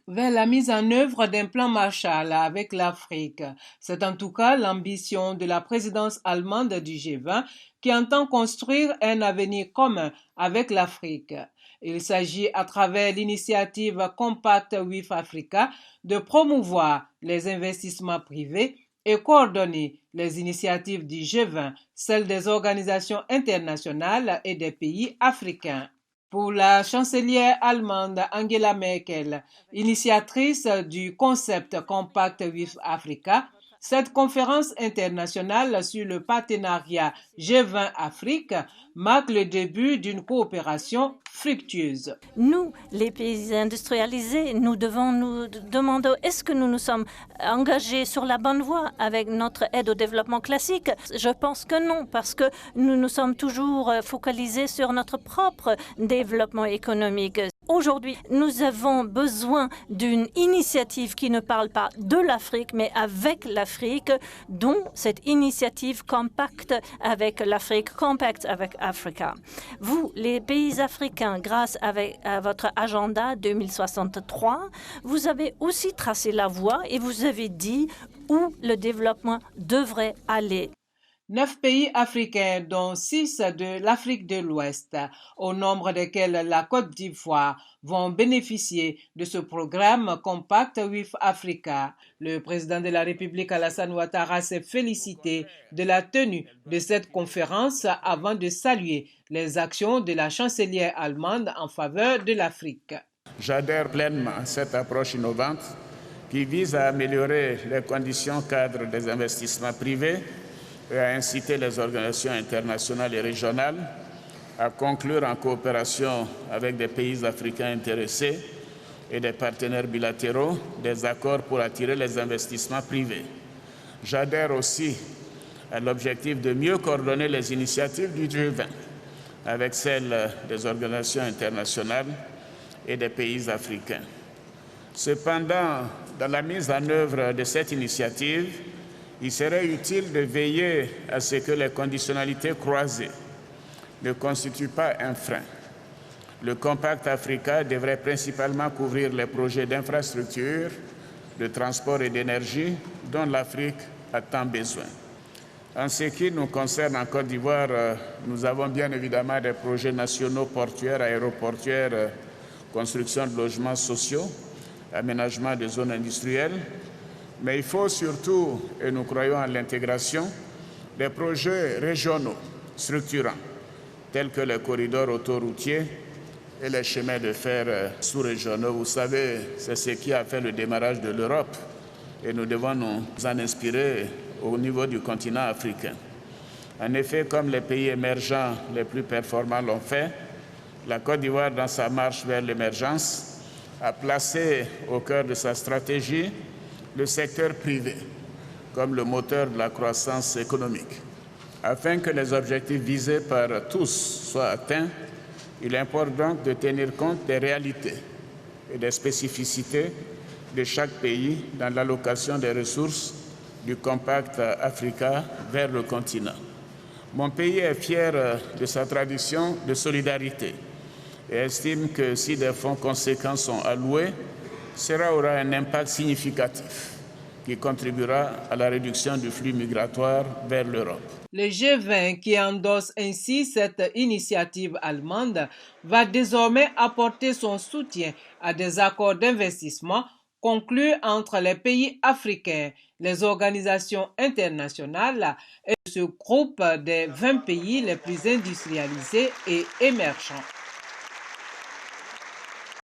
vers la mise en œuvre d'un plan Marshall avec l'Afrique. C'est en tout cas l'ambition de la présidence allemande du G20 qui entend construire un avenir commun avec l'Afrique. Il s'agit, à travers l'initiative Compact with Africa, de promouvoir les investissements privés et coordonner les initiatives du G20, celles des organisations internationales et des pays africains. Pour la chancelière allemande Angela Merkel, initiatrice du concept Compact with Africa, cette conférence internationale sur le partenariat G20 Afrique marque le début d'une coopération fructueuse. Nous, les pays industrialisés, nous devons nous demander est-ce que nous nous sommes engagés sur la bonne voie avec notre aide au développement classique. Je pense que non, parce que nous nous sommes toujours focalisés sur notre propre développement économique. Aujourd'hui, nous avons besoin d'une initiative qui ne parle pas de l'Afrique, mais avec l'Afrique, dont cette initiative Compact avec l'Afrique, Compact avec Africa. Vous, les pays africains, grâce à votre agenda 2063, vous avez aussi tracé la voie et vous avez dit où le développement devrait aller. 9 pays africains, dont 6 de l'Afrique de l'Ouest, au nombre desquels la Côte d'Ivoire, vont bénéficier de ce programme Compact with Africa. Le président de la République, Alassane Ouattara, s'est félicité de la tenue de cette conférence avant de saluer les actions de la chancelière allemande en faveur de l'Afrique. J'adhère pleinement à cette approche innovante qui vise à améliorer les conditions cadres des investissements privés et à inciter les organisations internationales et régionales à conclure en coopération avec des pays africains intéressés et des partenaires bilatéraux des accords pour attirer les investissements privés. J'adhère aussi à l'objectif de mieux coordonner les initiatives du G20 avec celles des organisations internationales et des pays africains. Cependant, dans la mise en œuvre de cette initiative, il serait utile de veiller à ce que les conditionnalités croisées ne constituent pas un frein. Le Compact Africa devrait principalement couvrir les projets d'infrastructure, de transport et d'énergie dont l'Afrique a tant besoin. En ce qui nous concerne en Côte d'Ivoire, nous avons bien évidemment des projets nationaux portuaires, aéroportuaires, construction de logements sociaux, aménagement de zones industrielles, mais il faut surtout, et nous croyons à l'intégration, des projets régionaux structurants, tels que les corridors autoroutiers et les chemins de fer sous-régionaux. Vous savez, c'est ce qui a fait le démarrage de l'Europe et nous devons nous en inspirer au niveau du continent africain. En effet, comme les pays émergents les plus performants l'ont fait, la Côte d'Ivoire, dans sa marche vers l'émergence, a placé au cœur de sa stratégie le secteur privé comme le moteur de la croissance économique. Afin que les objectifs visés par tous soient atteints, il importe donc de tenir compte des réalités et des spécificités de chaque pays dans l'allocation des ressources du Compact Africa vers le continent. Mon pays est fier de sa tradition de solidarité et estime que si des fonds conséquents sont alloués, cela aura un impact significatif qui contribuera à la réduction du flux migratoire vers l'Europe. Le G20, qui endosse ainsi cette initiative allemande, va désormais apporter son soutien à des accords d'investissement conclus entre les pays africains, les organisations internationales et ce groupe des 20 pays les plus industrialisés et émergents.